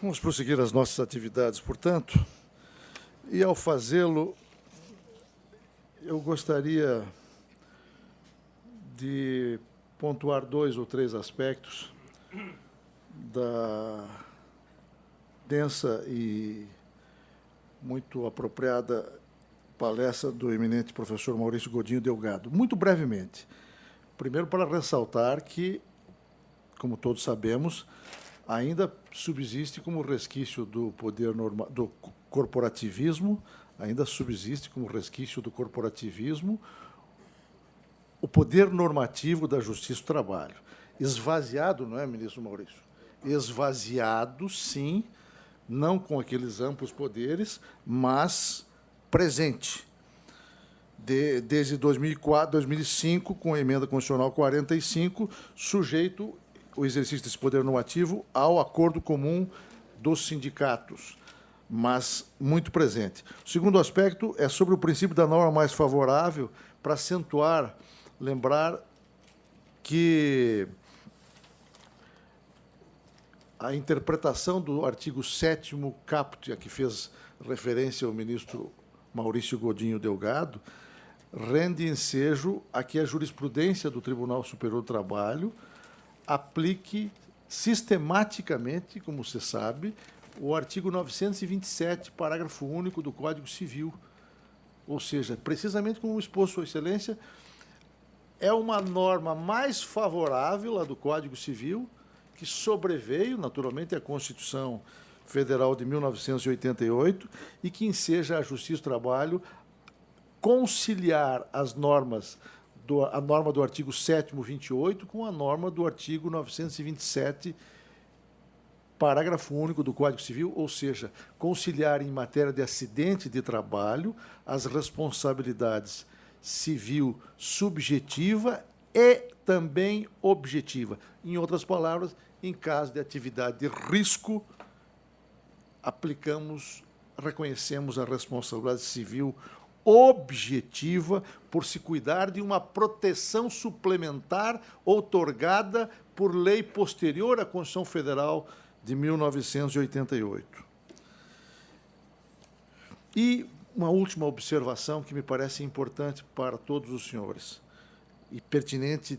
Vamos prosseguir as nossas atividades, portanto, e ao fazê-lo, eu gostaria de pontuar 2 ou 3 aspectos da densa e muito apropriada palestra do eminente professor Maurício Godinho Delgado. Muito brevemente. Primeiro, para ressaltar que, como todos sabemos, ainda subsiste como resquício do poder do corporativismo, ainda subsiste como resquício do corporativismo o poder normativo da Justiça do Trabalho. Esvaziado, não é, ministro Maurício? Esvaziado, sim, não com aqueles amplos poderes, mas presente. Desde 2004, 2005, com a emenda constitucional 45, sujeito o exercício desse poder normativo ao acordo comum dos sindicatos, mas muito presente. O segundo aspecto é sobre o princípio da norma mais favorável, para acentuar, lembrar que a interpretação do artigo 7º caput, a que fez referência o ministro Maurício Godinho Delgado, rende ensejo a que a jurisprudência do Tribunal Superior do Trabalho aplique sistematicamente, como se sabe, o artigo 927, parágrafo único do Código Civil. Ou seja, precisamente como expôs Sua Excelência, é uma norma mais favorável à do Código Civil, que sobreveio, naturalmente, à Constituição Federal de 1988 e que enseja à Justiça do Trabalho conciliar as normas, a norma do artigo 7º, 28, com a norma do artigo 927, parágrafo único do Código Civil, ou seja, conciliar em matéria de acidente de trabalho as responsabilidades civil subjetiva e também objetiva. Em outras palavras, em caso de atividade de risco, reconhecemos a responsabilidade civil objetiva por se cuidar de uma proteção suplementar outorgada por lei posterior à Constituição Federal de 1988. E uma última observação que me parece importante para todos os senhores e pertinente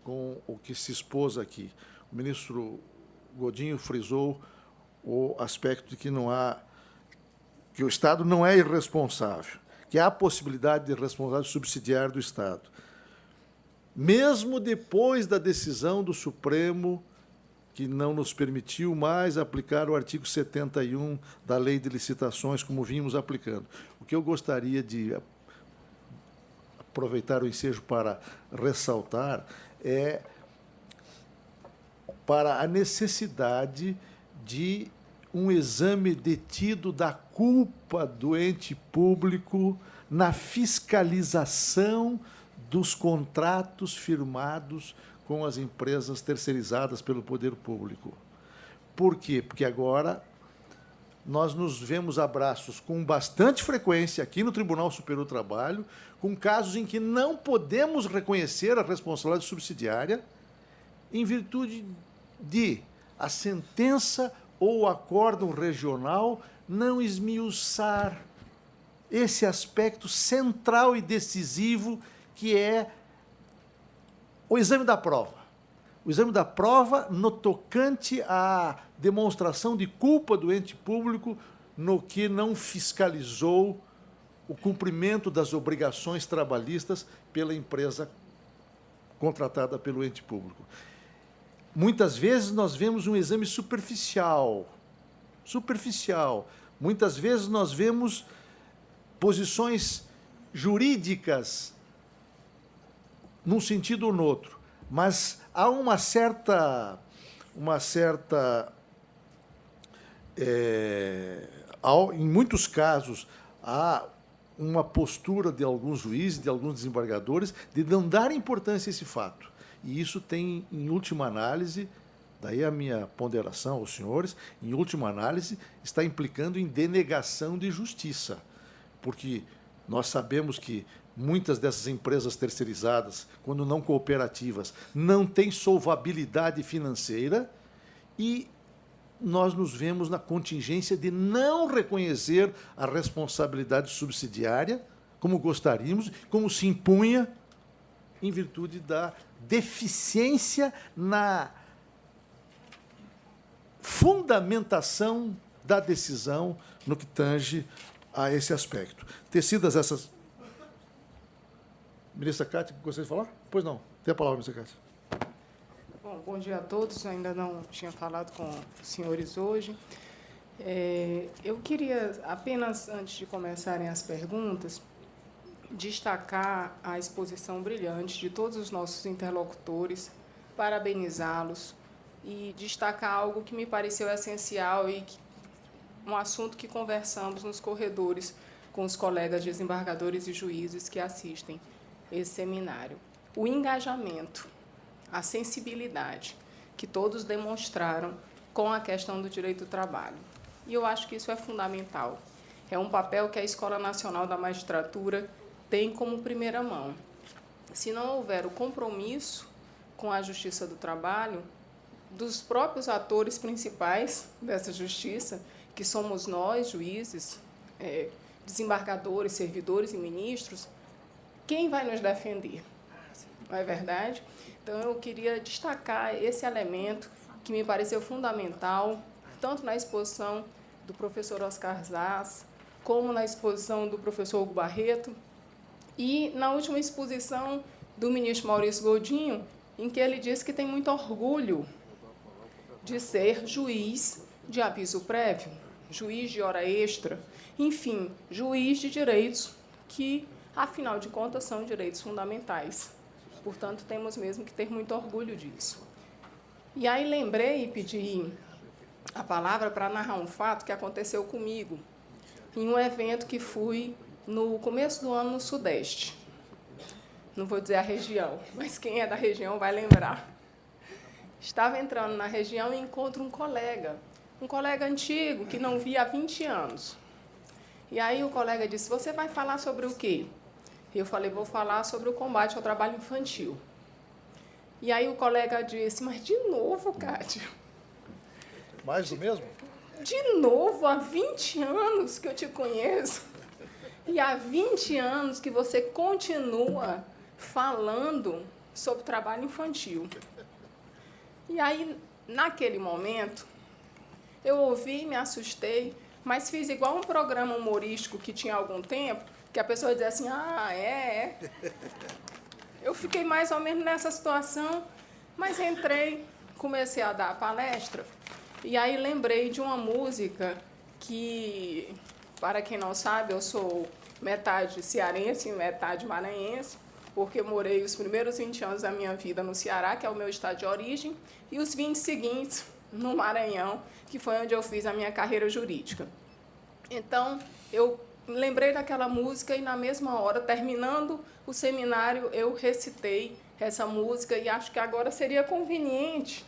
com o que se expôs aqui. O ministro Godinho frisou o aspecto de que que o Estado não é irresponsável, que há a possibilidade de responsabilidade subsidiária do Estado. Mesmo depois da decisão do Supremo, que não nos permitiu mais aplicar o artigo 71 da Lei de Licitações, como vimos aplicando. O que eu gostaria de aproveitar o ensejo para ressaltar é para a necessidade de um exame detido da culpa do ente público na fiscalização dos contratos firmados com as empresas terceirizadas pelo poder público. Por quê? Porque agora nós nos vemos a braços com bastante frequência aqui no Tribunal Superior do Trabalho, com casos em que não podemos reconhecer a responsabilidade subsidiária em virtude de a sentença ou o acórdão regional não esmiuçar esse aspecto central e decisivo que é o exame da prova. O exame da prova no tocante à demonstração de culpa do ente público no que não fiscalizou o cumprimento das obrigações trabalhistas pela empresa contratada pelo ente público. Muitas vezes nós vemos um exame superficial. Muitas vezes nós vemos posições jurídicas num sentido ou no outro, mas há em muitos casos, há uma postura de alguns juízes, de alguns desembargadores, de não dar importância a esse fato. E isso tem, em última análise, daí a minha ponderação aos senhores, em última análise, está implicando em denegação de justiça, porque nós sabemos que muitas dessas empresas terceirizadas, quando não cooperativas, não têm solvabilidade financeira e nós nos vemos na contingência de não reconhecer a responsabilidade subsidiária, como gostaríamos, como se impunha, em virtude da deficiência na fundamentação da decisão no que tange a esse aspecto. Tecidas essas... Ministra Cátia, gostaria de falar? Pois não. Tem a palavra, ministra Cátia. Bom dia a todos. Eu ainda não tinha falado com os senhores hoje. Eu queria apenas, antes de começarem as perguntas, destacar a exposição brilhante de todos os nossos interlocutores, parabenizá-los e destacar algo que me pareceu essencial e um assunto que conversamos nos corredores com os colegas desembargadores e juízes que assistem esse seminário. O engajamento, a sensibilidade que todos demonstraram com a questão do direito do trabalho. E eu acho que isso é fundamental. É um papel que a Escola Nacional da Magistratura tem como primeira mão. Se não houver o compromisso com a Justiça do Trabalho, dos próprios atores principais dessa justiça, que somos nós, juízes, desembargadores, servidores e ministros, quem vai nos defender? Não é verdade? Então, eu queria destacar esse elemento que me pareceu fundamental, tanto na exposição do professor Oscar Zas, como na exposição do professor Hugo Barreto, e na última exposição do ministro Maurício Godinho, em que ele disse que tem muito orgulho de ser juiz de aviso prévio, juiz de hora extra, enfim, juiz de direitos que, afinal de contas, são direitos fundamentais. Portanto, temos mesmo que ter muito orgulho disso. E aí lembrei e pedi a palavra para narrar um fato que aconteceu comigo em um evento que fui no começo do ano no Sudeste. Não vou dizer a região, mas quem é da região vai lembrar. Estava entrando na região e encontro um colega antigo que não via há 20 anos. E aí o colega disse, você vai falar sobre o quê? Eu falei, vou falar sobre o combate ao trabalho infantil. E aí o colega disse, mas de novo, Cátia? Mais do mesmo? De novo, há 20 anos que eu te conheço. E há 20 anos que você continua falando sobre trabalho infantil. E aí, naquele momento, eu ouvi, me assustei, mas fiz igual um programa humorístico que tinha algum tempo, que a pessoa dizia assim, Eu fiquei mais ou menos nessa situação, mas entrei, comecei a dar a palestra, e aí lembrei de uma música que, para quem não sabe, eu sou metade cearense e metade maranhense, porque morei os primeiros 20 anos da minha vida no Ceará, que é o meu estado de origem, e os 20 seguintes no Maranhão, que foi onde eu fiz a minha carreira jurídica. Então, eu lembrei daquela música e, na mesma hora, terminando o seminário, eu recitei essa música e acho que agora seria conveniente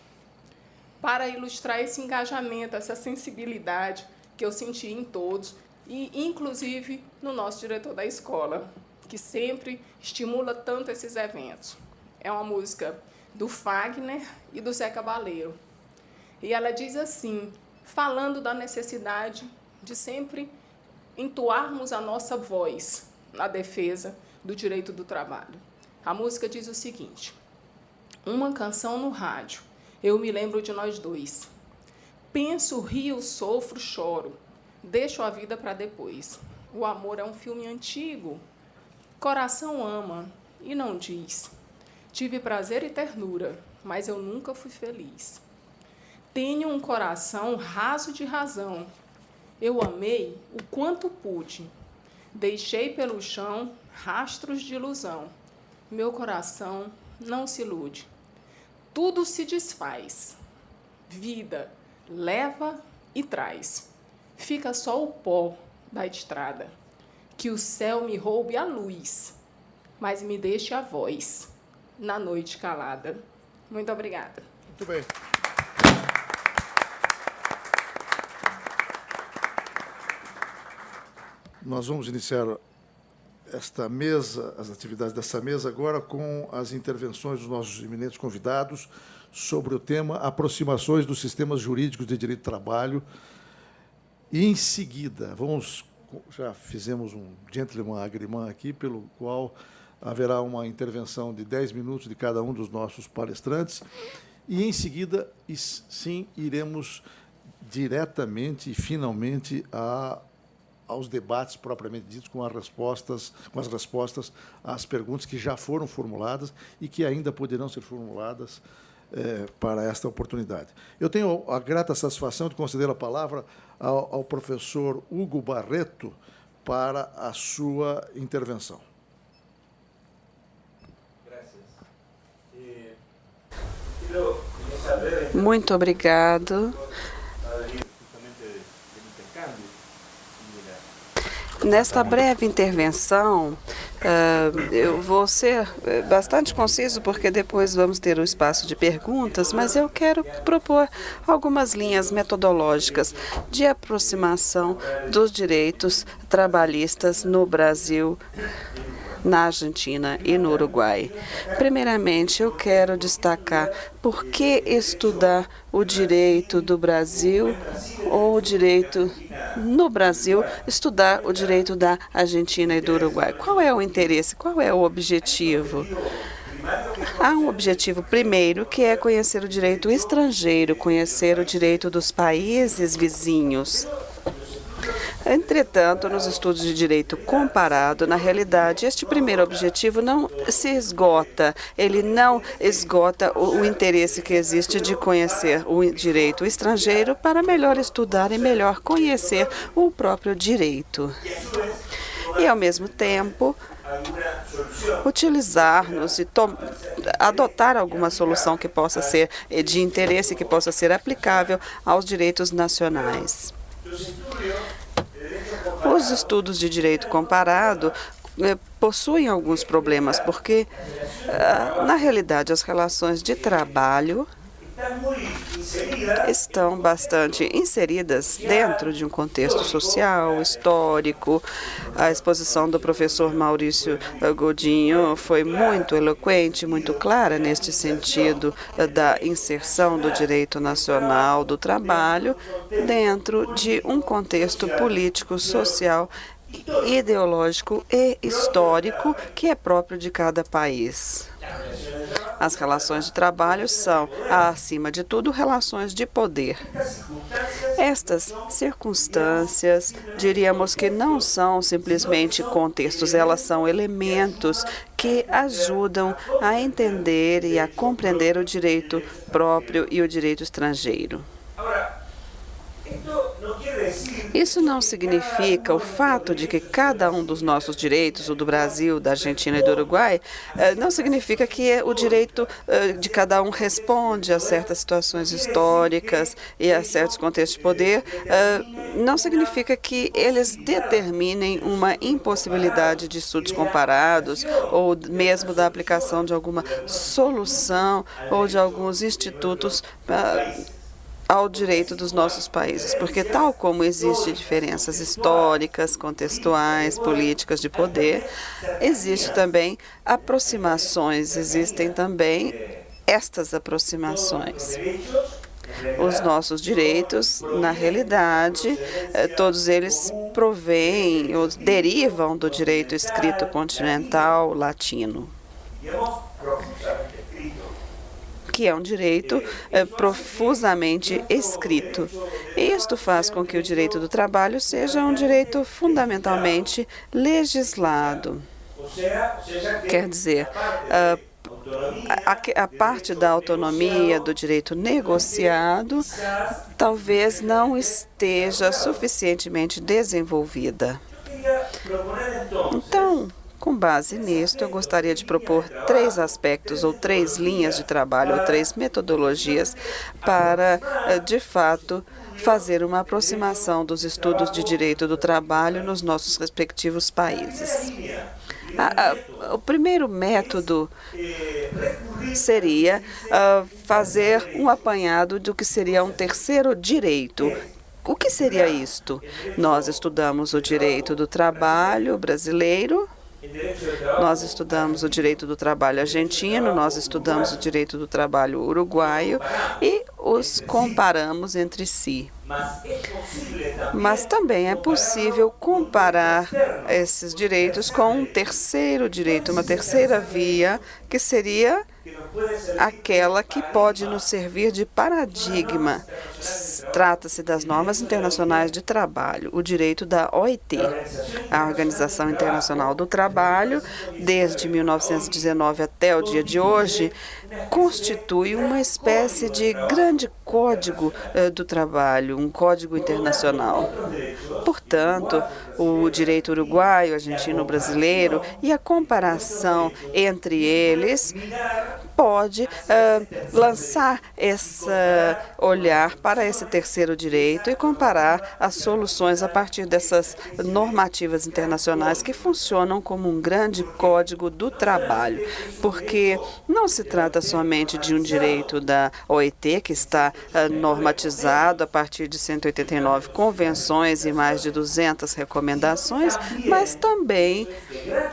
para ilustrar esse engajamento, essa sensibilidade que eu senti em todos, e, inclusive, no nosso diretor da escola, que sempre estimula tanto esses eventos. É uma música do Fagner e do Zé Cabaleiro. E ela diz assim, falando da necessidade de sempre entoarmos a nossa voz na defesa do direito do trabalho. A música diz o seguinte, uma canção no rádio, eu me lembro de nós dois. Penso, rio, sofro, choro, deixo a vida para depois. O amor é um filme antigo, coração ama e não diz. Tive prazer e ternura, mas eu nunca fui feliz. Tenho um coração raso de razão. Eu amei o quanto pude. Deixei pelo chão rastros de ilusão. Meu coração não se ilude. Tudo se desfaz. Vida leva e traz. Fica só o pó da estrada. Que o céu me roube a luz, mas me deixe a voz na noite calada. Muito obrigada. Muito bem. Nós vamos iniciar esta mesa, as atividades dessa mesa agora com as intervenções dos nossos eminentes convidados sobre o tema aproximações dos sistemas jurídicos de direito do trabalho. E, em seguida, já fizemos um gentleman agreement aqui, pelo qual haverá uma intervenção de 10 minutos de cada um dos nossos palestrantes. E, em seguida, sim, iremos diretamente e, finalmente, aos debates propriamente ditos, com as respostas às perguntas que já foram formuladas e que ainda poderão ser formuladas para esta oportunidade. Eu tenho a grata satisfação de conceder a palavra ao professor Hugo Barreto para a sua intervenção. Muito obrigado. Nesta breve intervenção, eu vou ser bastante conciso, porque depois vamos ter o espaço de perguntas, mas eu quero propor algumas linhas metodológicas de aproximação dos direitos trabalhistas no Brasil, na Argentina e no Uruguai. Primeiramente, eu quero destacar por que estudar o direito do Brasil ou o direito no Brasil, estudar o direito da Argentina e do Uruguai. Qual é o interesse? Qual é o objetivo? Há um objetivo primeiro, que é conhecer o direito estrangeiro, conhecer o direito dos países vizinhos. Entretanto, nos estudos de direito comparado, na realidade, este primeiro objetivo não se esgota. Ele não esgota o interesse que existe de conhecer o direito estrangeiro para melhor estudar e melhor conhecer o próprio direito. E, ao mesmo tempo, utilizar-nos e adotar alguma solução que possa ser de interesse, que possa ser aplicável aos direitos nacionais. Os estudos de direito comparado possuem alguns problemas, porque, na realidade, as relações de trabalho estão bastante inseridas dentro de um contexto social, histórico. A exposição do professor Maurício Godinho foi muito eloquente, muito clara neste sentido da inserção do direito nacional do trabalho dentro de um contexto político, social, ideológico e histórico que é próprio de cada país. As relações de trabalho são, acima de tudo, relações de poder. Estas circunstâncias, diríamos que não são simplesmente contextos, elas são elementos que ajudam a entender e a compreender o direito próprio e o direito estrangeiro. Isso não significa o fato de que cada um dos nossos direitos, o do Brasil, da Argentina e do Uruguai, não significa que o direito de cada um responde a certas situações históricas e a certos contextos de poder. Não significa que eles determinem uma impossibilidade de estudos comparados ou mesmo da aplicação de alguma solução ou de alguns institutos ao direito dos nossos países, porque tal como existem diferenças históricas, contextuais, políticas de poder, existe também aproximações, existem também estas aproximações. Os nossos direitos, na realidade, todos eles provêm ou derivam do direito escrito continental latino, que é um direito profusamente escrito. Isto faz com que o direito do trabalho seja um direito fundamentalmente legislado. Quer dizer, a parte da autonomia do direito negociado talvez não esteja suficientemente desenvolvida. Então, com base nisto, eu gostaria de propor 3 aspectos ou 3 linhas de trabalho ou 3 metodologias para, de fato, fazer uma aproximação dos estudos de direito do trabalho nos nossos respectivos países. O primeiro método seria fazer um apanhado do que seria um terceiro direito. O que seria isto? Nós estudamos o direito do trabalho brasileiro Nós estudamos o direito do trabalho argentino, nós estudamos o direito do trabalho uruguaio e os comparamos entre si. Mas também é possível comparar esses direitos com um terceiro direito, uma terceira via, que seria aquela que pode nos servir de paradigma. Trata-se das normas internacionais de trabalho, o direito da OIT, a Organização Internacional do Trabalho, desde 1919 até o dia de hoje, constitui uma espécie de grande código do trabalho, um código internacional. Portanto, o direito uruguaio, argentino, brasileiro e a comparação entre eles pode lançar esse olhar para esse terceiro direito e comparar as soluções a partir dessas normativas internacionais que funcionam como um grande código do trabalho, porque não se trata somente de um direito da OIT, que está normatizado a partir de 189 convenções e mais de 200 recomendações, mas também,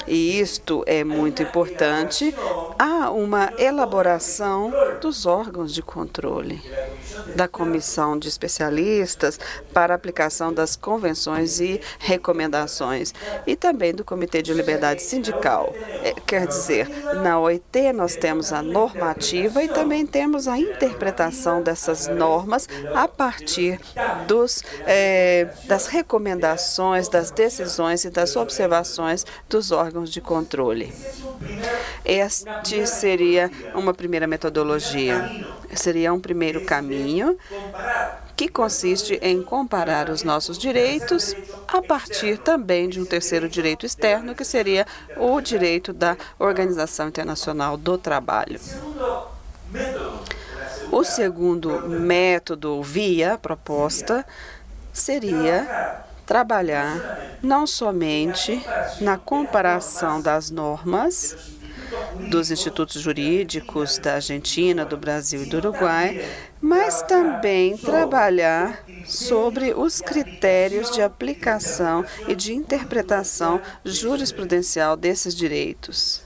e isto é muito importante, há uma elaboração dos órgãos de controle, da comissão de especialistas para a aplicação das convenções e recomendações, e também do Comitê de Liberdade Sindical. Quer dizer, na OIT nós temos a normativa e também temos a interpretação dessas normas a partir das recomendações, das decisões e das observações dos órgãos de controle. Este seria uma primeira metodologia, seria um primeiro caminho que consiste em comparar os nossos direitos a partir também de um terceiro direito externo, que seria o direito da Organização Internacional do Trabalho. O segundo método, via proposta, seria trabalhar não somente na comparação das normas dos institutos jurídicos da Argentina, do Brasil e do Uruguai, mas também trabalhar sobre os critérios de aplicação e de interpretação jurisprudencial desses direitos.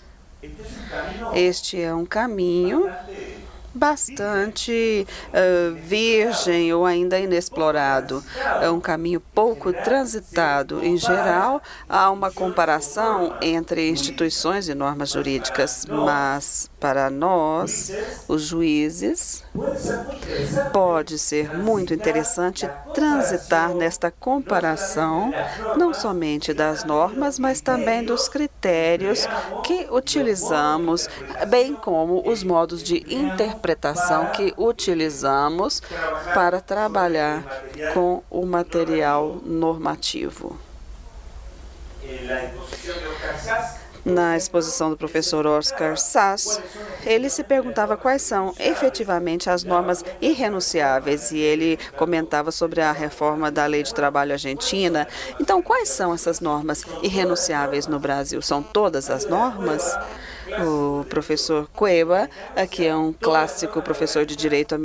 Este é um caminho bastante virgem ou ainda inexplorado. É um caminho pouco transitado. Em geral, há uma comparação entre instituições e normas jurídicas, mas para nós, os juízes, pode ser muito interessante transitar nesta comparação, não somente das normas, mas também dos critérios que utilizamos, bem como os modos de interpretação que utilizamos para trabalhar com o material normativo. Na exposição do professor Oscar Sass, ele se perguntava quais são efetivamente as normas irrenunciáveis e ele comentava sobre a reforma da Lei de Trabalho argentina. Então, quais são essas normas irrenunciáveis no Brasil? São todas as normas? O professor Cueva, que é um clássico professor de direito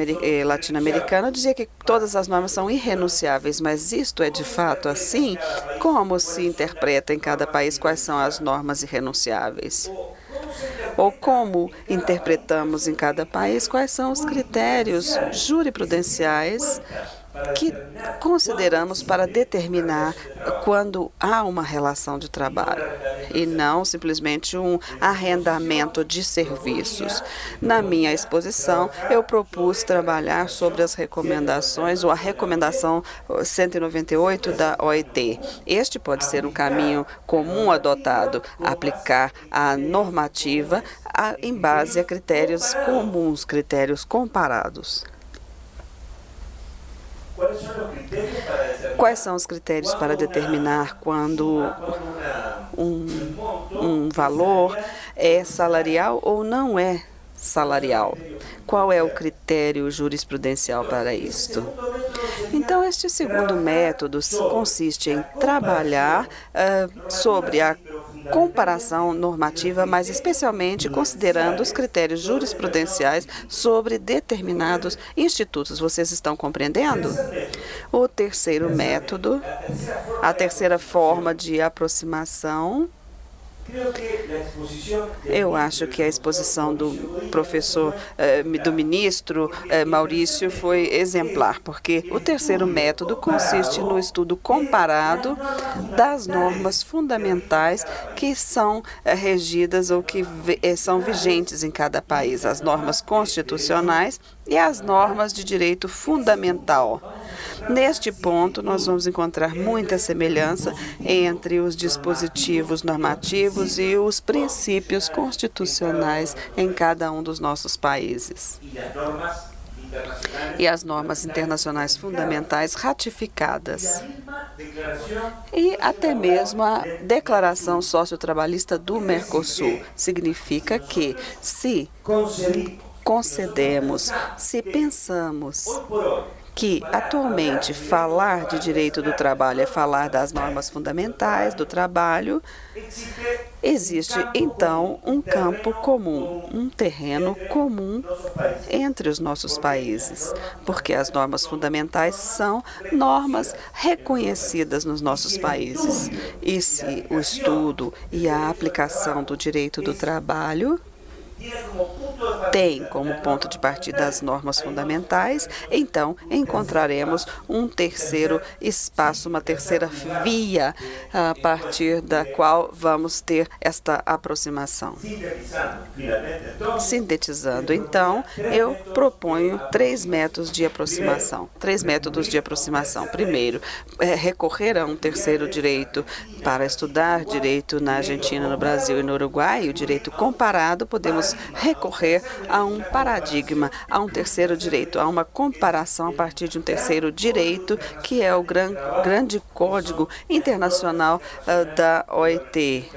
latino-americano, dizia que todas as normas são irrenunciáveis, mas isto é de fato assim? Como se interpreta em cada país quais são as normas irrenunciáveis? Ou como interpretamos em cada país quais são os critérios jurisprudenciais que consideramos para determinar quando há uma relação de trabalho e não simplesmente um arrendamento de serviços. Na minha exposição, eu propus trabalhar sobre as recomendações ou a recomendação 198 da OIT. Este pode ser um caminho comum adotado, aplicar a normativa em base a critérios comuns, critérios comparados. Quais são os critérios para determinar quando um valor é salarial ou não é salarial? Qual é o critério jurisprudencial para isto? Então, este segundo método consiste em trabalhar sobre a comparação normativa, mas especialmente considerando os critérios jurisprudenciais sobre determinados institutos. Vocês estão compreendendo? O terceiro método, a terceira forma de aproximação Eu acho que a exposição do professor, do ministro Maurício foi exemplar, porque o terceiro método consiste no estudo comparado das normas fundamentais que são regidas ou que são vigentes em cada país, as normas constitucionais e as normas de direito fundamental. Neste ponto, nós vamos encontrar muita semelhança entre os dispositivos normativos e os princípios constitucionais em cada um dos nossos países. E as normas internacionais fundamentais ratificadas. E até mesmo a Declaração Sociotrabalhista do Mercosul. Significa que, se concedemos, se pensamos que atualmente falar de direito do trabalho é falar das normas fundamentais do trabalho, existe então um campo comum, um terreno comum entre os nossos países, porque as normas fundamentais são normas reconhecidas nos nossos países. E se o estudo e a aplicação do direito do trabalho tem como ponto de partida as normas fundamentais, então encontraremos um terceiro espaço, uma terceira via a partir da qual vamos ter esta aproximação. Sintetizando, então, eu proponho três métodos de aproximação. Primeiro, recorrer a um terceiro direito para estudar direito na Argentina, no Brasil e no Uruguai, o direito comparado. Podemos recorrer a um paradigma, a um terceiro direito, a uma comparação a partir de um terceiro direito, que é o grande código internacional da OIT.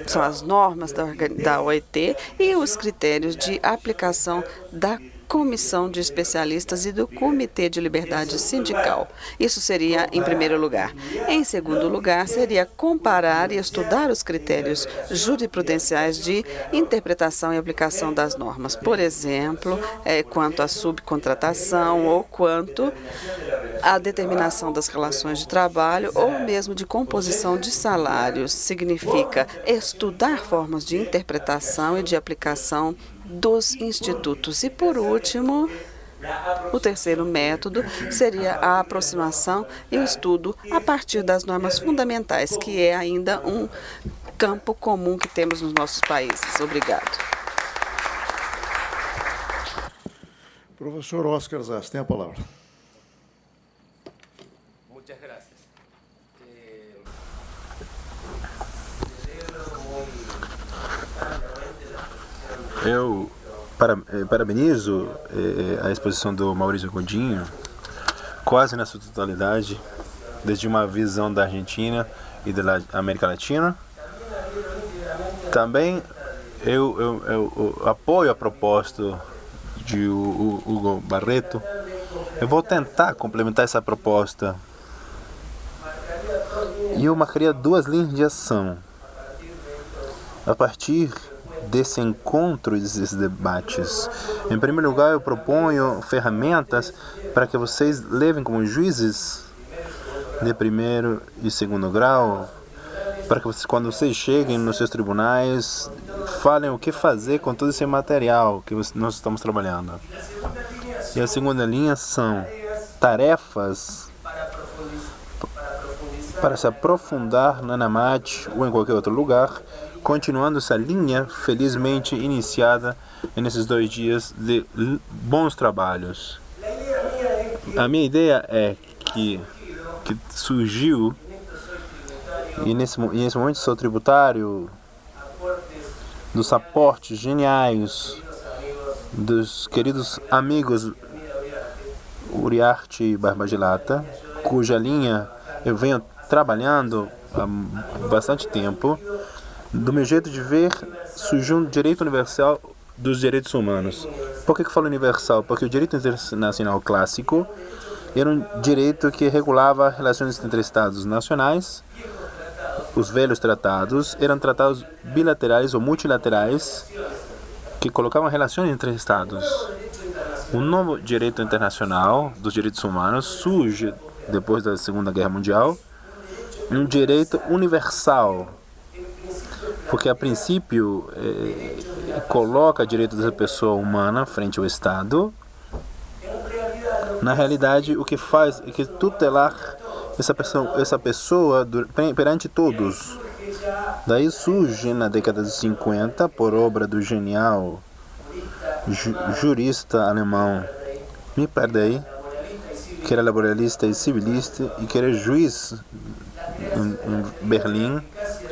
São as normas da OIT e os critérios de aplicação da Comissão de Especialistas e do Comitê de Liberdade Sindical. Isso seria em primeiro lugar. Em segundo lugar, seria comparar e estudar os critérios jurisprudenciais de interpretação e aplicação das normas. Por exemplo, quanto à subcontratação ou quanto à determinação das relações de trabalho ou mesmo de composição de salários. Significa estudar formas de interpretação e de aplicação dos institutos. E, por último, o terceiro método seria a aproximação e o estudo a partir das normas fundamentais, que é ainda um campo comum que temos nos nossos países. Obrigado. Professor Oscar Zas, tem a palavra. Eu parabenizo a exposição do Maurício Godinho, quase na sua totalidade, desde uma visão da Argentina e da América Latina. Também eu apoio a proposta de Hugo Barreto. Eu vou tentar complementar essa proposta. E eu marcaria duas linhas de ação a partir desse encontro, desses debates. Em primeiro lugar, eu proponho ferramentas para que vocês levem como juízes de primeiro e segundo grau, para que vocês, quando vocês cheguem nos seus tribunais, falem o que fazer com todo esse material que nós estamos trabalhando. E a segunda linha são tarefas para se aprofundar na ANAMAT ou em qualquer outro lugar, continuando essa linha felizmente iniciada nesses 2 dias de bons trabalhos. A minha ideia é que surgiu, e nesse momento sou tributário dos aportes geniais dos queridos amigos Uriarte e Barbagilata, cuja linha eu venho trabalhando há bastante tempo. Do meu jeito de ver, surgiu um direito universal dos direitos humanos. Por que eu falo universal? Porque o direito internacional clássico era um direito que regulava relações entre estados nacionais. Os velhos tratados eram tratados bilaterais ou multilaterais que colocavam relações entre estados. O novo direito internacional dos direitos humanos surge depois da Segunda Guerra Mundial, um direito universal porque a princípio coloca direitos da pessoa humana frente ao Estado. Na realidade, o que faz é que tutelar essa pessoa perante todos. Daí surge, na década de 50, por obra do genial jurista alemão Miperdey, que era laboralista e civilista e que era juiz em Berlim,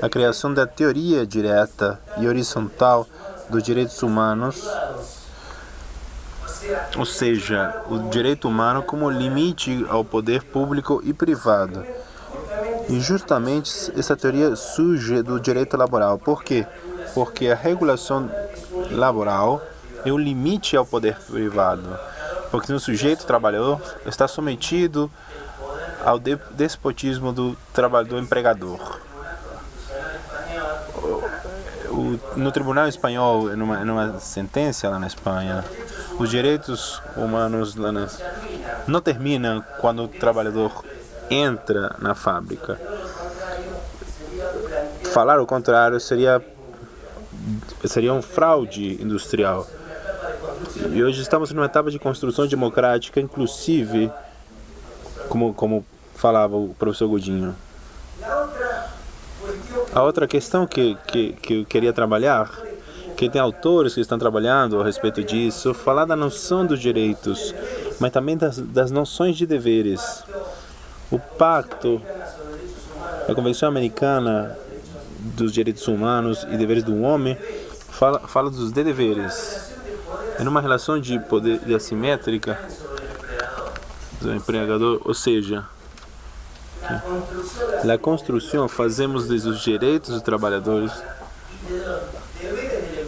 a criação da teoria direta e horizontal dos direitos humanos, ou seja, o direito humano como limite ao poder público e privado. E justamente essa teoria surge do direito laboral. Por quê? Porque a regulação laboral é um limite ao poder privado. Porque o sujeito trabalhador está submetido ao despotismo do trabalhador empregador. No tribunal espanhol, numa sentença lá na Espanha, os direitos humanos não terminam quando o trabalhador entra na fábrica. Falar o contrário seria um fraude industrial. E hoje estamos numa etapa de construção democrática, inclusive, como falava o professor Godinho. A outra questão que eu queria trabalhar, que tem autores que estão trabalhando a respeito disso, falar da noção dos direitos, mas também das noções de deveres. O pacto, a Convenção Americana dos Direitos Humanos e Deveres do Homem, fala dos deveres. É numa relação de poder assimétrica do empregador, ou seja, na construção fazemos desde os direitos dos trabalhadores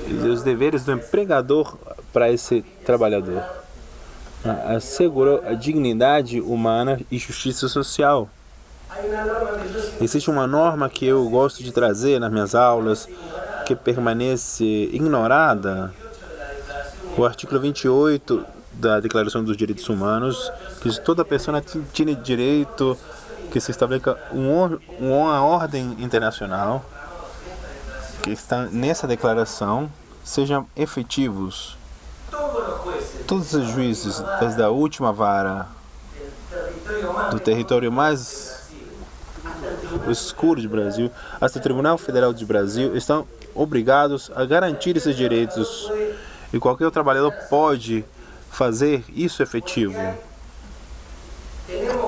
e os deveres do empregador para esse trabalhador. Assegurou a dignidade humana e justiça social. Existe uma norma que eu gosto de trazer nas minhas aulas, que permanece ignorada, o artigo 28 da Declaração dos Direitos Humanos, que toda pessoa tem direito que se estabeleça uma ordem internacional, que está nessa declaração, sejam efetivos. Todos os juízes, desde a última vara do território mais escuro do Brasil até o Tribunal Federal do Brasil, estão obrigados a garantir esses direitos. E qualquer trabalhador pode fazer isso efetivo.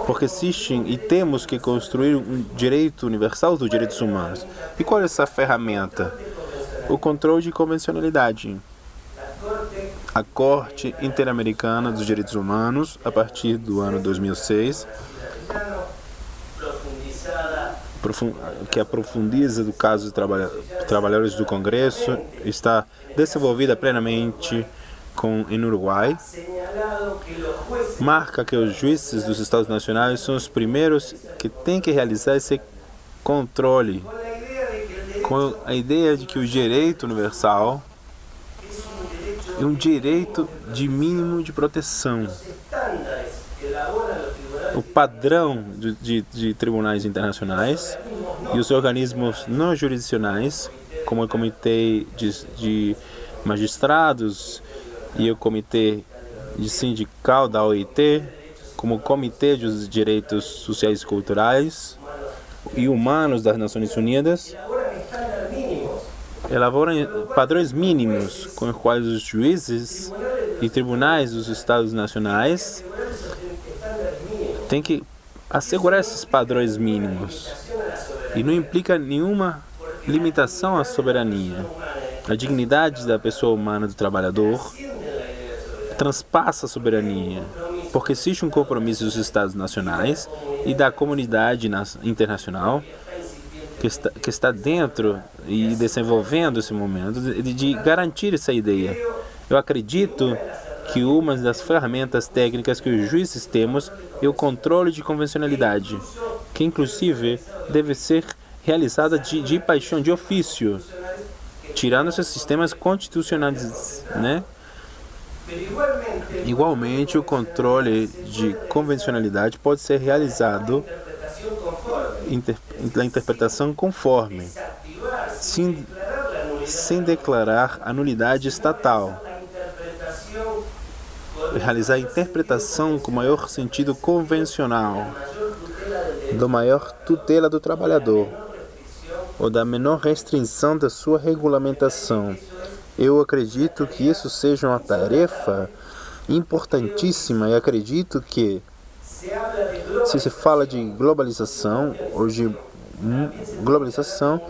Porque existem e temos que construir um direito universal dos direitos humanos. E qual é essa ferramenta? O controle de convencionalidade. A Corte Interamericana dos Direitos Humanos, a partir do ano 2006, que aprofundiza o caso de trabalhadores do Congresso, está desenvolvida plenamente em Uruguai, marca que os juízes dos Estados Nacionais são os primeiros que têm que realizar esse controle, com a ideia de que o direito universal é um direito de mínimo de proteção. O padrão de tribunais internacionais e os organismos não jurisdicionais, como o Comitê de Magistrados e o Comitê de Sindical da OIT, como o Comitê dos Direitos Sociais e Culturais e Humanos das Nações Unidas, elaboram padrões mínimos com os quais os juízes e tribunais dos Estados Nacionais têm que assegurar esses padrões mínimos. E não implica nenhuma limitação à soberania. A dignidade da pessoa humana, do trabalhador, transpassa a soberania, porque existe um compromisso dos Estados Nacionais e da comunidade internacional que está dentro e desenvolvendo esse momento de garantir essa ideia. Eu acredito que uma das ferramentas técnicas que os juízes temos é o controle de convencionalidade, que inclusive deve ser realizada de paixão, de ofício, tirando esses sistemas constitucionais, né? Igualmente, o controle de convencionalidade pode ser realizado na interpretação conforme, sem declarar a nulidade estatal, realizar a interpretação com maior sentido convencional, da maior tutela do trabalhador, ou da menor restrição da sua regulamentação. Eu acredito que isso seja uma tarefa importantíssima e acredito que, se se fala de globalização, hoje globalização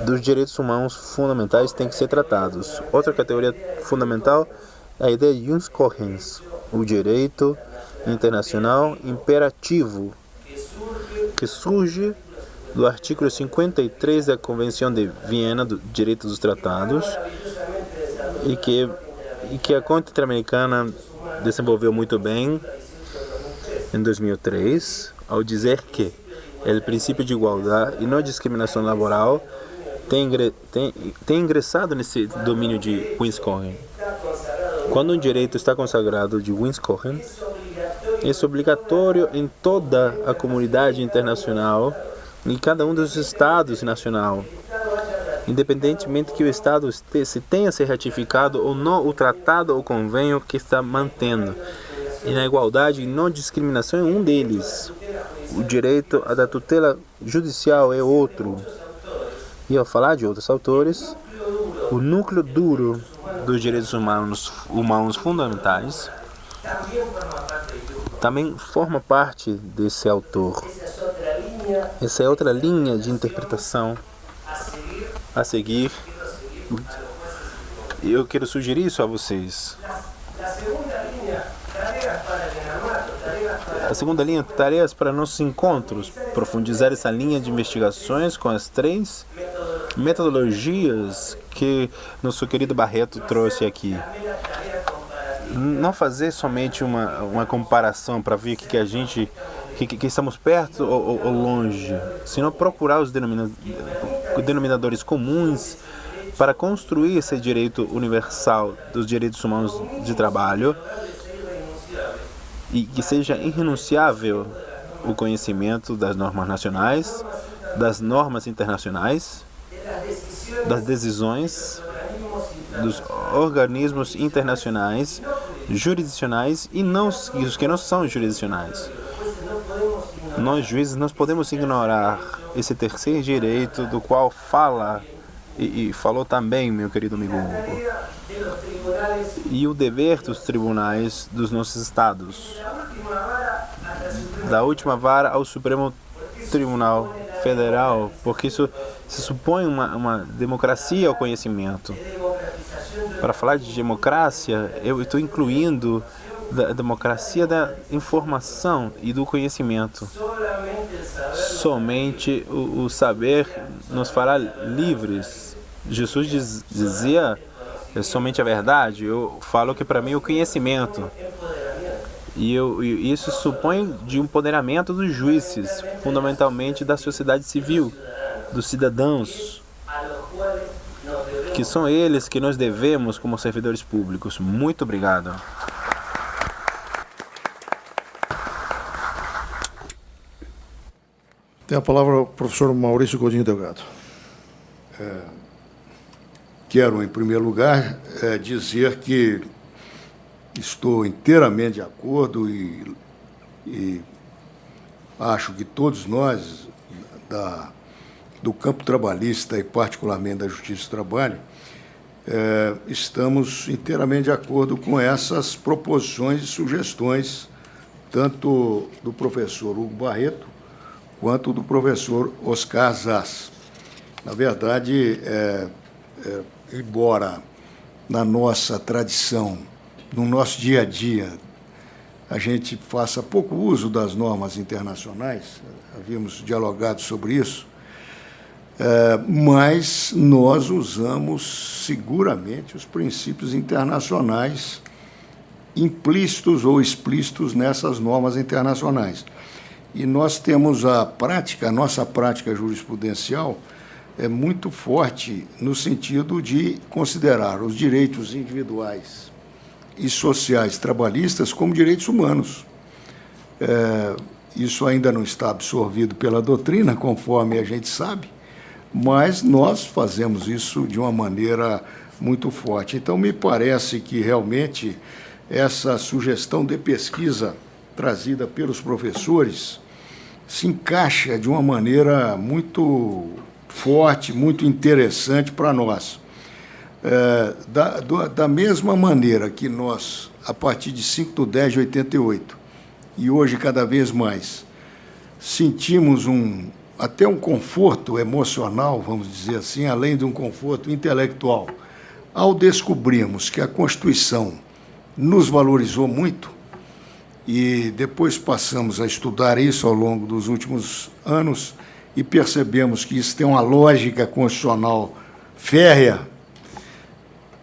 dos direitos humanos fundamentais tem que ser tratados. Outra categoria fundamental é a ideia de Jus cogens, o direito internacional imperativo, que surge do artigo 53 da Convenção de Viena do Direito dos Tratados e que a Corte Interamericana desenvolveu muito bem em 2003, ao dizer que o princípio de igualdade e não discriminação laboral tem ingressado nesse domínio de Jus cogens. Quando um direito está consagrado de Jus cogens, é obrigatório em toda a comunidade internacional, em cada um dos estados nacional, independentemente que o estado se tenha se ratificado ou não o tratado ou convênio que está mantendo. E na igualdade e não discriminação é um deles. O direito da tutela judicial é outro. E ao falar de outros autores, o núcleo duro dos direitos humanos fundamentais também forma parte desse autor. Essa é outra linha de interpretação a seguir. Eu quero sugerir isso a vocês. A segunda linha, tarefas para nossos encontros. Profundizar essa linha de investigações com as 3 metodologias que nosso querido Barreto trouxe aqui. Não fazer somente uma comparação para ver que a gente que estamos perto ou longe, senão procurar os denominadores comuns para construir esse direito universal dos direitos humanos de trabalho e que seja irrenunciável o conhecimento das normas nacionais, das normas internacionais, das decisões dos organismos internacionais, jurisdicionais e os que não são jurisdicionais. Nós, juízes, não podemos ignorar esse terceiro direito do qual fala e falou também, meu querido amigo Hugo, e o dever dos tribunais dos nossos estados, da última vara ao Supremo Tribunal Federal, porque isso se supõe uma democracia ao conhecimento. Para falar de democracia, eu estou incluindo da democracia da informação e do conhecimento. Somente o saber nos fará livres. Jesus dizia somente a verdade. Eu falo que para mim o conhecimento. E isso supõe de um empoderamento dos juízes, fundamentalmente da sociedade civil, dos cidadãos, que são eles que nós devemos como servidores públicos. Muito obrigado. Tem a palavra o professor Maurício Godinho Delgado. Quero, em primeiro lugar, dizer que estou inteiramente de acordo e acho que todos nós, do campo trabalhista e particularmente da Justiça do Trabalho, estamos inteiramente de acordo com essas proposições e sugestões, tanto do professor Hugo Barreto, quanto do professor Oscar Zas. Na verdade, embora na nossa tradição, no nosso dia a dia, a gente faça pouco uso das normas internacionais, havíamos dialogado sobre isso, mas nós usamos seguramente os princípios internacionais implícitos ou explícitos nessas normas internacionais. E nós temos a nossa prática jurisprudencial é muito forte no sentido de considerar os direitos individuais e sociais trabalhistas como direitos humanos. Isso ainda não está absorvido pela doutrina, conforme a gente sabe, mas nós fazemos isso de uma maneira muito forte. Então, me parece que realmente essa sugestão de pesquisa trazida pelos professores se encaixa de uma maneira muito forte, muito interessante para nós. Da mesma maneira que nós, a partir de 5/10/88, e hoje cada vez mais, sentimos até um conforto emocional, vamos dizer assim, além de um conforto intelectual, ao descobrirmos que a Constituição nos valorizou muito, e depois passamos a estudar isso ao longo dos últimos anos e percebemos que isso tem uma lógica constitucional férrea,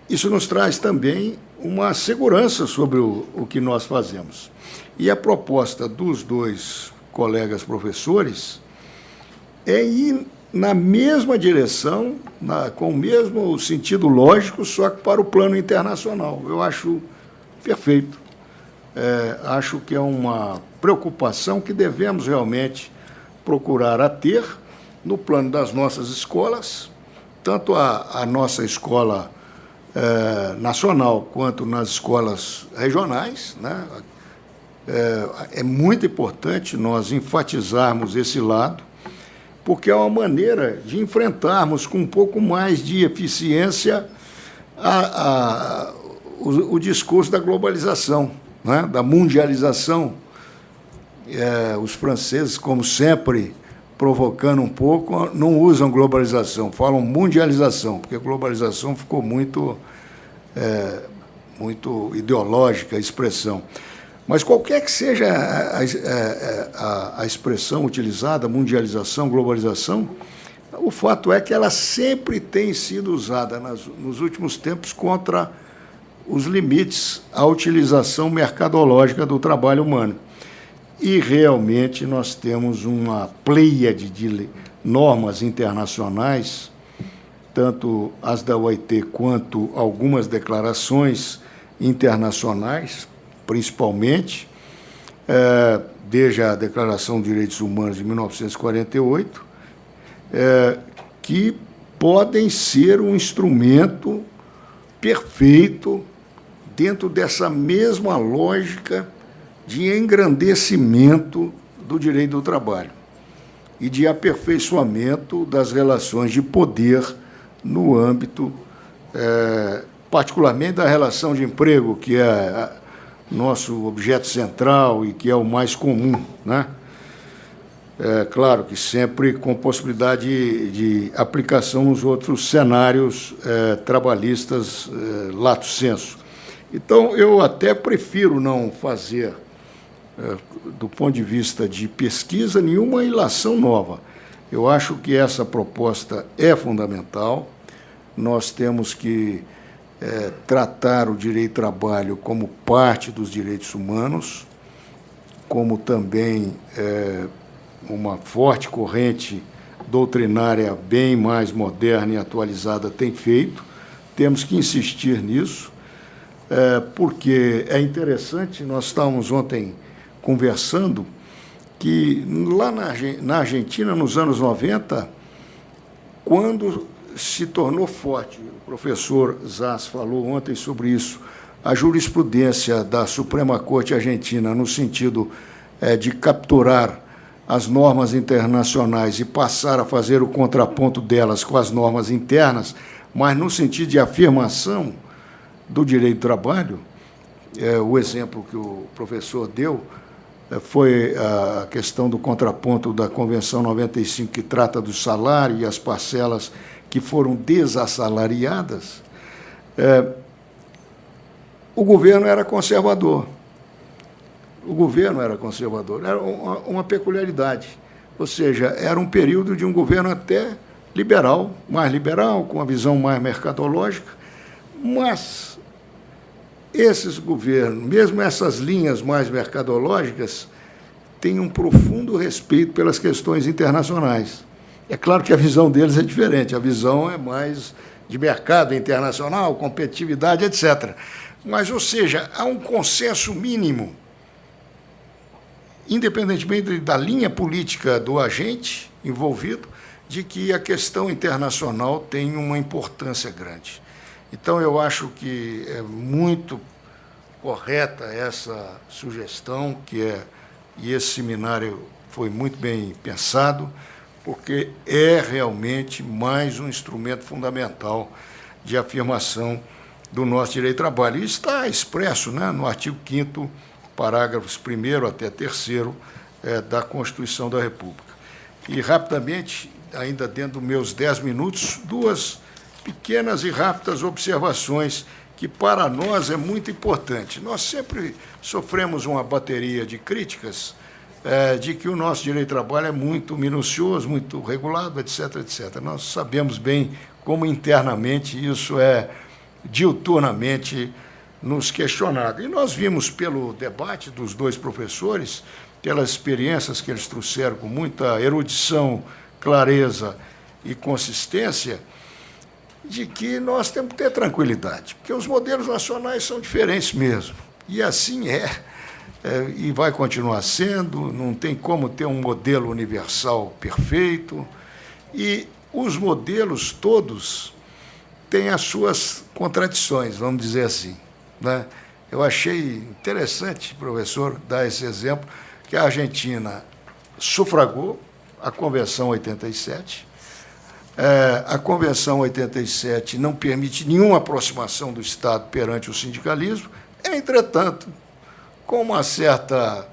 isso nos traz também uma segurança sobre o que nós fazemos. E a proposta dos dois colegas professores é ir na mesma direção, com o mesmo sentido lógico, só que para o plano internacional. Eu acho perfeito. Acho que é uma preocupação que devemos realmente procurar a ter no plano das nossas escolas, tanto a nossa escola nacional quanto nas escolas regionais, né? É muito importante nós enfatizarmos esse lado, porque é uma maneira de enfrentarmos com um pouco mais de eficiência o discurso da globalização, né? Da mundialização. Os franceses, como sempre, provocando um pouco, não usam globalização, falam mundialização, porque a globalização ficou muito ideológica a expressão. Mas qualquer que seja a expressão utilizada, mundialização, globalização, o fato é que ela sempre tem sido usada nos últimos tempos contra os limites à utilização mercadológica do trabalho humano. E realmente nós temos uma pleiade de normas internacionais, tanto as da OIT quanto algumas declarações internacionais, principalmente, desde a Declaração dos Direitos Humanos de 1948, que podem ser um instrumento perfeito dentro dessa mesma lógica de engrandecimento do direito do trabalho e de aperfeiçoamento das relações de poder no âmbito, particularmente da relação de emprego, que é nosso objeto central e que é o mais comum, né? Claro que sempre com possibilidade de aplicação nos outros cenários trabalhistas lato sensu. Então, eu até prefiro não fazer, do ponto de vista de pesquisa, nenhuma ilação nova. Eu acho que essa proposta é fundamental. Nós temos que tratar o direito do trabalho como parte dos direitos humanos, como também uma forte corrente doutrinária bem mais moderna e atualizada tem feito. Temos que insistir nisso, porque é interessante, nós estávamos ontem conversando, que lá na Argentina, nos anos 90, quando se tornou forte, o professor Zas falou ontem sobre isso, a jurisprudência da Suprema Corte Argentina, no sentido de capturar as normas internacionais e passar a fazer o contraponto delas com as normas internas, mas no sentido de afirmação do direito do trabalho, o exemplo que o professor deu foi a questão do contraponto da Convenção 95, que trata do salário e as parcelas que foram desassalariadas. O governo era conservador. O governo era conservador. Era uma peculiaridade. Ou seja, era um período de um governo até liberal, mais liberal, com uma visão mais mercadológica, mas esses governos, mesmo essas linhas mais mercadológicas, têm um profundo respeito pelas questões internacionais. É claro que a visão deles é diferente, a visão é mais de mercado internacional, competitividade, etc. Mas, ou seja, há um consenso mínimo, independentemente da linha política do agente envolvido, de que a questão internacional tem uma importância grande. Então, eu acho que é muito correta essa sugestão, e esse seminário foi muito bem pensado, porque é realmente mais um instrumento fundamental de afirmação do nosso direito de trabalho. E está expresso, né, no artigo 5º, parágrafos 1º até 3º da Constituição da República. E, rapidamente, ainda dentro dos meus 10 minutos, duas pequenas e rápidas observações que, para nós, é muito importante. Nós sempre sofremos uma bateria de críticas de que o nosso direito de trabalho é muito minucioso, muito regulado, etc., etc. Nós sabemos bem como internamente isso é diuturnamente nos questionado. E nós vimos pelo debate dos dois professores, pelas experiências que eles trouxeram com muita erudição, clareza e consistência, de que nós temos que ter tranquilidade, porque os modelos nacionais são diferentes mesmo. E assim e vai continuar sendo, não tem como ter um modelo universal perfeito. E os modelos todos têm as suas contradições, vamos dizer assim, né? Eu achei interessante, professor, dar esse exemplo, que a Argentina sufragou a Convenção 87. A Convenção 87 não permite nenhuma aproximação do Estado perante o sindicalismo. Entretanto, com uma certa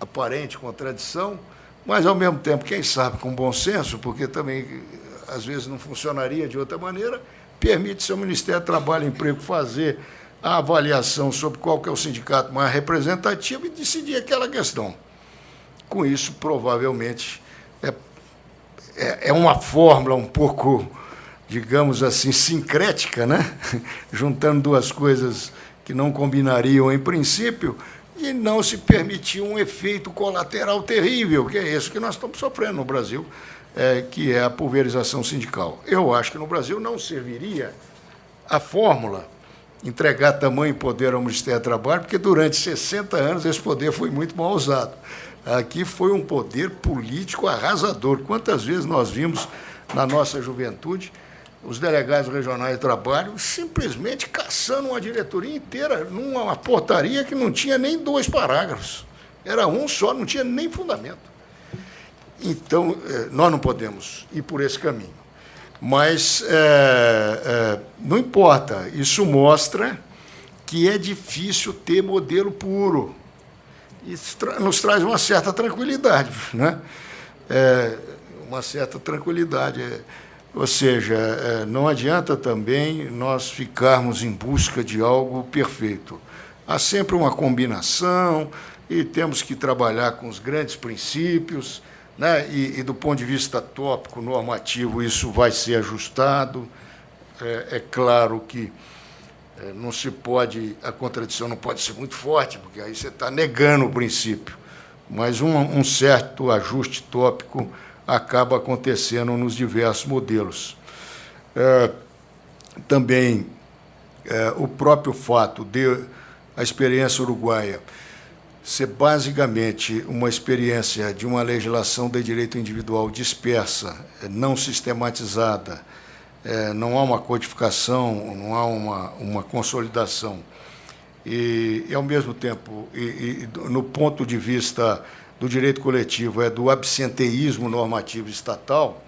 aparente contradição, mas, ao mesmo tempo, quem sabe, com bom senso, porque também, às vezes, não funcionaria de outra maneira, permite ao Ministério do Trabalho e Emprego fazer a avaliação sobre qual que é o sindicato mais representativo e decidir aquela questão. Com isso, provavelmente, é uma fórmula um pouco, digamos assim, sincrética, né? Juntando duas coisas que não combinariam em princípio, e não se permitir um efeito colateral terrível, que é esse que nós estamos sofrendo no Brasil, que é a pulverização sindical. Eu acho que no Brasil não serviria a fórmula entregar tamanho poder ao Ministério do Trabalho, porque durante 60 anos esse poder foi muito mal usado. Aqui foi um poder político arrasador. Quantas vezes nós vimos na nossa juventude os delegados regionais de trabalho simplesmente caçando uma diretoria inteira numa portaria que não tinha nem 2 parágrafos. Era um só, não tinha nem fundamento. Então, nós não podemos ir por esse caminho. Mas não importa, isso mostra que é difícil ter modelo puro. Isso nos traz uma certa tranquilidade, né? Uma certa tranquilidade. Ou seja, não adianta também nós ficarmos em busca de algo perfeito. Há sempre uma combinação e temos que trabalhar com os grandes princípios, né? E do ponto de vista tópico, normativo, isso vai ser ajustado. É claro que não se pode, a contradição não pode ser muito forte, porque aí você está negando o princípio, mas um certo ajuste tópico acaba acontecendo nos diversos modelos. Também o próprio fato de a experiência uruguaia ser basicamente uma experiência de uma legislação de direito individual dispersa, não sistematizada, não há uma codificação, não há uma consolidação. E, ao mesmo tempo, no ponto de vista do direito coletivo, do absenteísmo normativo estatal,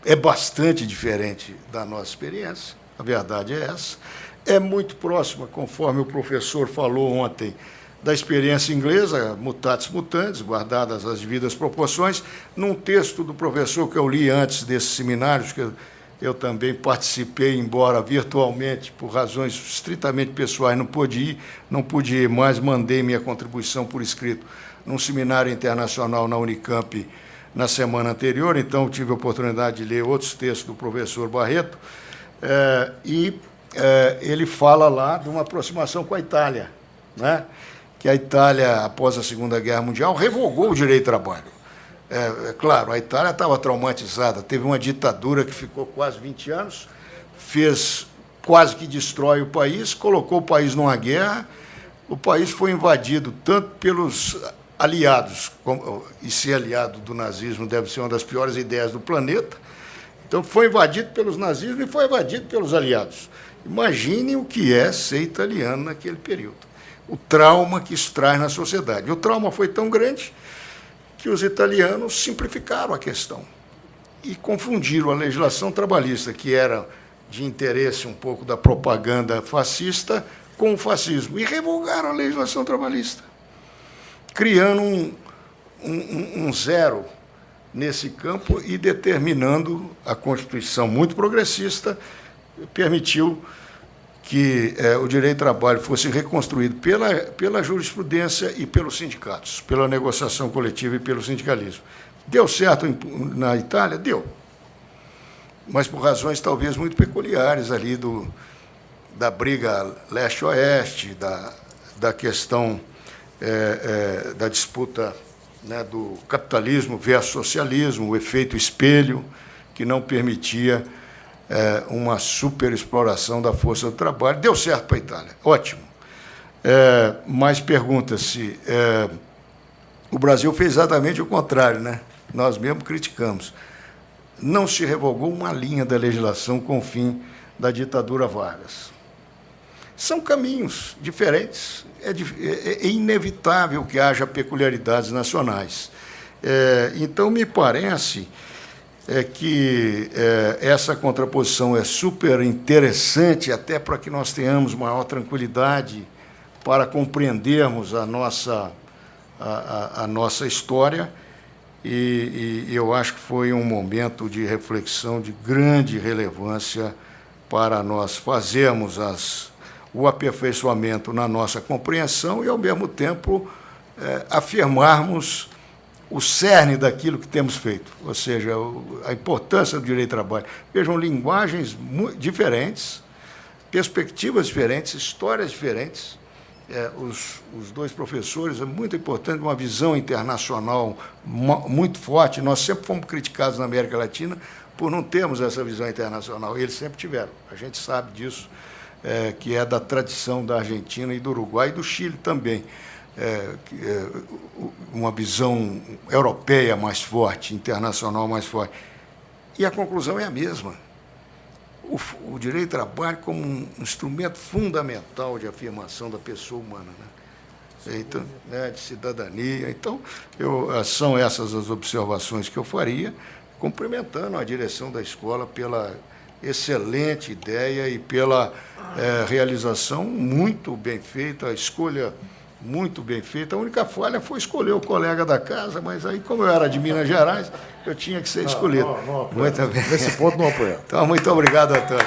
é bastante diferente da nossa experiência, a verdade é essa. É muito próxima, conforme o professor falou ontem, da experiência inglesa, mutatis mutandis, guardadas as devidas proporções. Num texto do professor que eu li antes desses seminários, que eu também participei, embora virtualmente, por razões estritamente pessoais, não pude ir, mas mandei minha contribuição por escrito num seminário internacional na Unicamp na semana anterior, então tive a oportunidade de ler outros textos do professor Barreto, ele fala lá de uma aproximação com a Itália, né? Que a Itália, após a Segunda Guerra Mundial, revogou o direito de trabalho. Claro, a Itália estava traumatizada, teve uma ditadura que ficou quase 20 anos, quase que destrói o país, colocou o país numa guerra, o país foi invadido tanto pelos aliados, e ser aliado do nazismo deve ser uma das piores ideias do planeta. Então, foi invadido pelos nazistas e foi invadido pelos aliados. Imaginem o que é ser italiano naquele período. O trauma que isso traz na sociedade. O trauma foi tão grande que os italianos simplificaram a questão e confundiram a legislação trabalhista, que era de interesse um pouco da propaganda fascista, com o fascismo, e revogaram a legislação trabalhista, criando um zero nesse campo e determinando a Constituição muito progressista, permitiu que o direito do trabalho fosse reconstruído pela jurisprudência e pelos sindicatos, pela negociação coletiva e pelo sindicalismo. Deu certo na Itália? Deu. Mas por razões talvez muito peculiares ali da briga leste-oeste, da questão da disputa, né, do capitalismo versus socialismo, o efeito espelho, que não permitia uma superexploração da força do trabalho. Deu certo para a Itália, ótimo. Mas pergunta-se, o Brasil fez exatamente o contrário, né? Nós mesmos criticamos. Não se revogou uma linha da legislação com o fim da ditadura Vargas. São caminhos diferentes. É inevitável que haja peculiaridades nacionais. Então, me parece que essa contraposição é super interessante, até para que nós tenhamos maior tranquilidade para compreendermos a nossa história. E eu acho que foi um momento de reflexão de grande relevância para nós fazermos o aperfeiçoamento na nossa compreensão e, ao mesmo tempo, afirmarmos o cerne daquilo que temos feito, ou seja, a importância do direito do trabalho. Vejam, linguagens diferentes, perspectivas diferentes, histórias diferentes. Os dois professores, é muito importante, uma visão internacional muito forte. Nós sempre fomos criticados na América Latina por não termos essa visão internacional. Eles sempre tiveram. A gente sabe disso, que é da tradição da Argentina e do Uruguai e do Chile também. Uma visão europeia mais forte, internacional mais forte. E a conclusão é a mesma. O direito do trabalho como um instrumento fundamental de afirmação da pessoa humana, né? Então, de cidadania. Então, são essas as observações que eu faria, cumprimentando a direção da escola pela excelente ideia e pela realização muito bem feita, a escolha muito bem feita. A única falha foi escolher o colega da casa, mas aí, como eu era de Minas Gerais, eu tinha que ser escolhido. Não muito bem. Nesse ponto não apoiamos. Então, muito obrigado a todos.